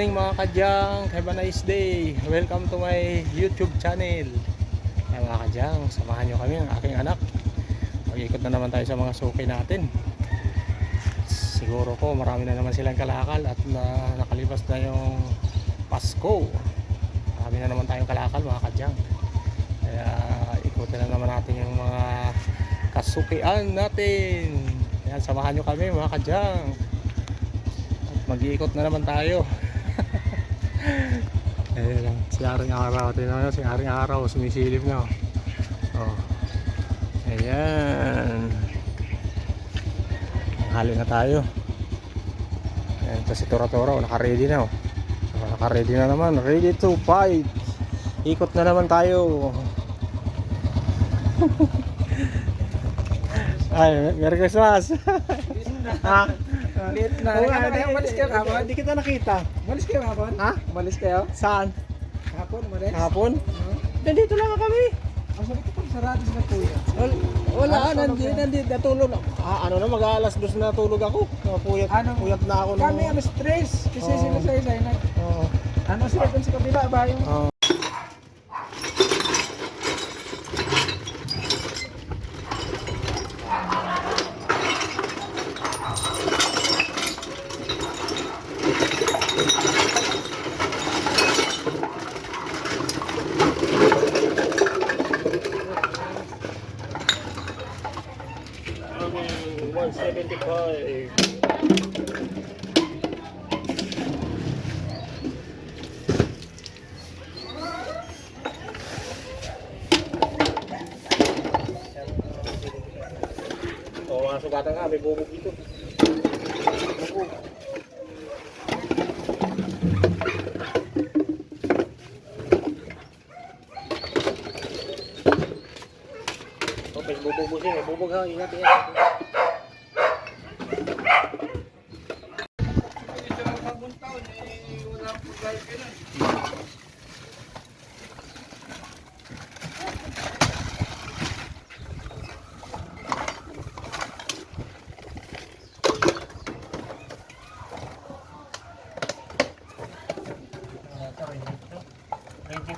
morning mga kadyang, have a nice day. Welcome to my YouTube channel. Ay mga kadyang, samahan nyo kami ng aking anak. Mag-ikot na naman tayo sa mga suki natin. Siguro ko marami na naman silang kalakal at nakalipas na yung Pasko. Marami na naman tayong kalakal mga kadyang. Kaya ikutin na naman natin yung mga kasukian natin. Kaya samahan nyo kami mga kadyang. Mag-iikot na naman tayo. Ayan, si Aring Araw. Tingnan nyo, si Aring Araw sumisilip na. Oh. Ayan. Hali na tayo. Ayan, ito si Tora-Tora. Naka-ready na. Naka-ready na naman. Ready to fight. Ikot na naman tayo. Ay, Merry Christmas. Ha? Late na. Umalis kayo kapon? Hindi kita nakita. Umalis kayo kapon? Ha? Umalis kayo? Saan? Kapon, umalis? Hapon? Nandito lang kami. Ang sabi ko pag sarado sila kuya. Wala, nandito natulog. Ano na, mag-aalas 2 na natulog ako. Puyat na ako. Kami ang stress. Kasi sila sa isa. Ano sila dun sa kabila ba yung... Mga sugatan nga, may bubog dito. Bubog. Okay, bububusin. May bubog ha, ingat.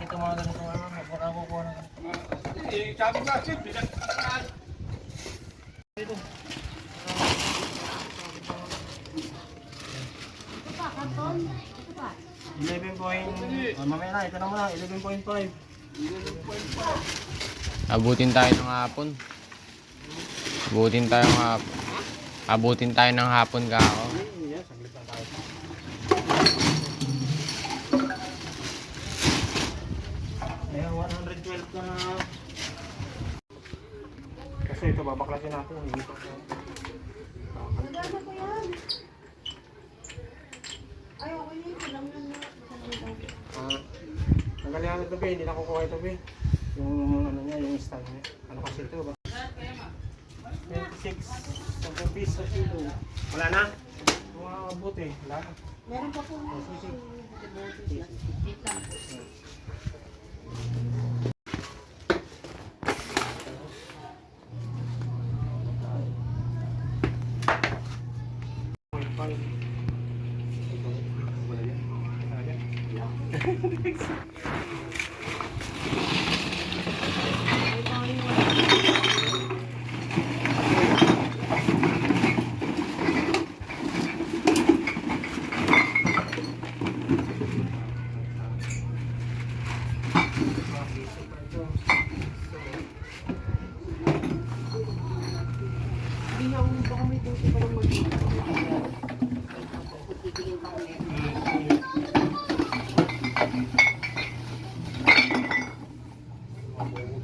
Ito mga ganito ano, magpakakukuha na. Sabi ko kasi, bilang... Dito. Ito pa, karton. Ito pa. 11 point... mamaya na, ito na muna, 11.5. Abutin tayo ng hapon. Abutin tayo ng hapon kako. Yes, saglit lang tayo. Ayan, 112 na. Kasi ito, babaklasin natin. Maganda ko yan. Ay, okay yun. Alam na na. Nagalingan ito, be. Hindi na kukuha ito, be. Yung ano niya, yung stand niya. Ano kasi ito ba? 26. 10 piso kilo. Wala na? Mga buti. Wala na. Meron pa po. Wait lang.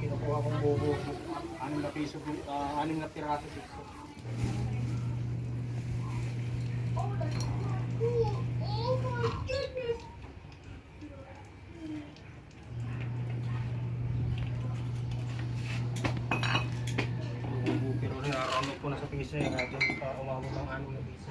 Kinukuha kong bubo. 6 na piso, 6 na piraso dito. Pero nararamot ko na sa piso eh. Nga dyan pa umabot ng 6 na piso.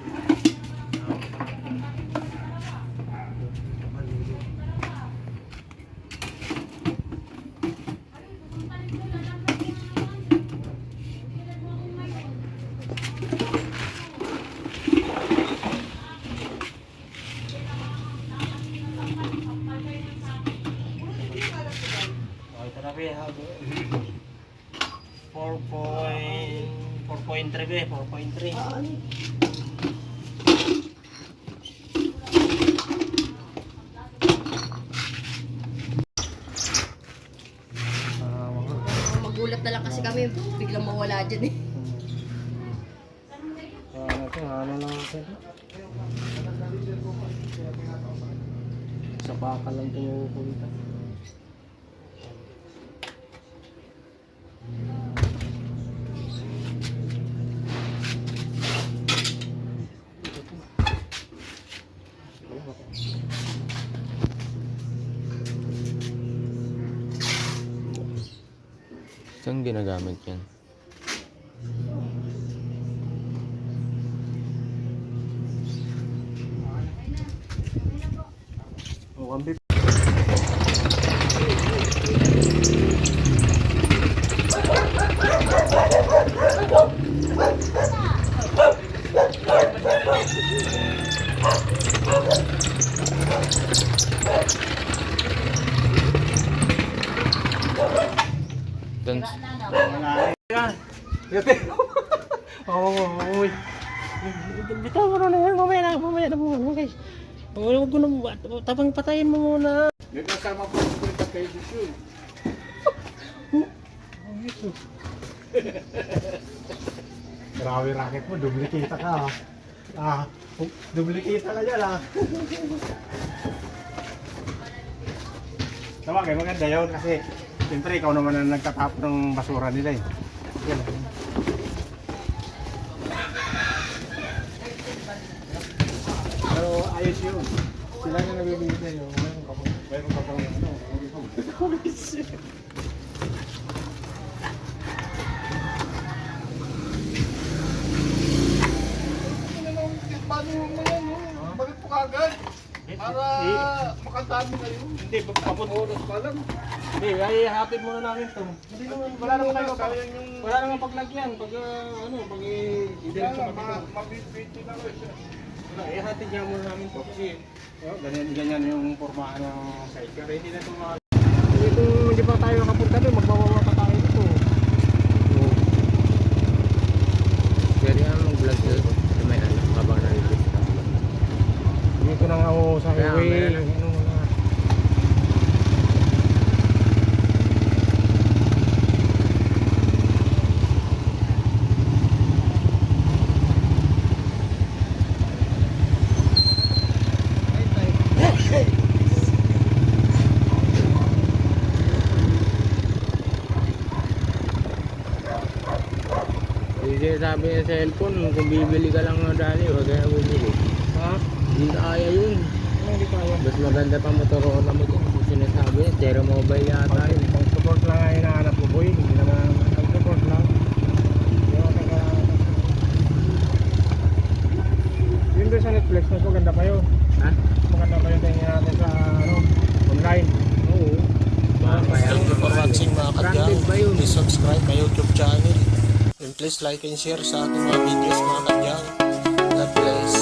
4.3 4.3. Magulat na lang kasi kami, biglang mawala dyan eh. Ano lang ito? Sa baka lang pumupunta. Saan ginagamit yan? Mukhang bip. Doon, Oo, uy. Bitaw mo na yan, mamaya na muna guys. Huwag ko na, tapang patayin mo muna. May kasama po sa kay Jesus. Grabe racket mo, duplicate ka ah. Duplicate ka dyan ah. Sabagay, maganda yun kasi siyempre ikaw naman ang nagtatap ng basura nila eh. Yan. Pero ayos yun. Sila na nabibigay sa'yo. Mayroon ka pang ano. Paano mo yan, no? Bakit po kagad? Para makadami kayo. Hindi, papunta. Oras pa lang. Hindi, ay hatid muna namin to. Hindi naman, wala naman kayo Sayang yung... wala naman paglagyan. Pag pag i-diretso kami to. Mabibiti na kayo siya. Wala, hatid niya muna namin to kasi ganyan yung forma ng site. Kaya hindi na ito mga... Kung hindi pa tayo nakapunta doon, magbabawa pa tayo dito. pwede nga mag-vlog doon. Sa may ano, habang nandito. Hindi ko nang ako sa Kaya, highway. meron. Ano mga... Hindi sabi ng cellphone, kung bibili ka lang na dali, huwag kaya bumili. Ha? Hindi kaya yun. Ano hindi kaya? Mas maganda pa Motorola mo dyan. Kung sinasabi niya, Zero Mobile yata yun. Pag-support lang ay hinahanap mo boy. Hindi naman pag-support lang. Yung taga... Yun doon sa Netflix, mas maganda pa yun. Ha? Maganda pa yun tingin natin sa ano, online. Oo. Thank you for watching mga kadyang. Branded ba yun? Please subscribe my YouTube channel. And please like and share sa ating mga videos mga kadyang. God bless.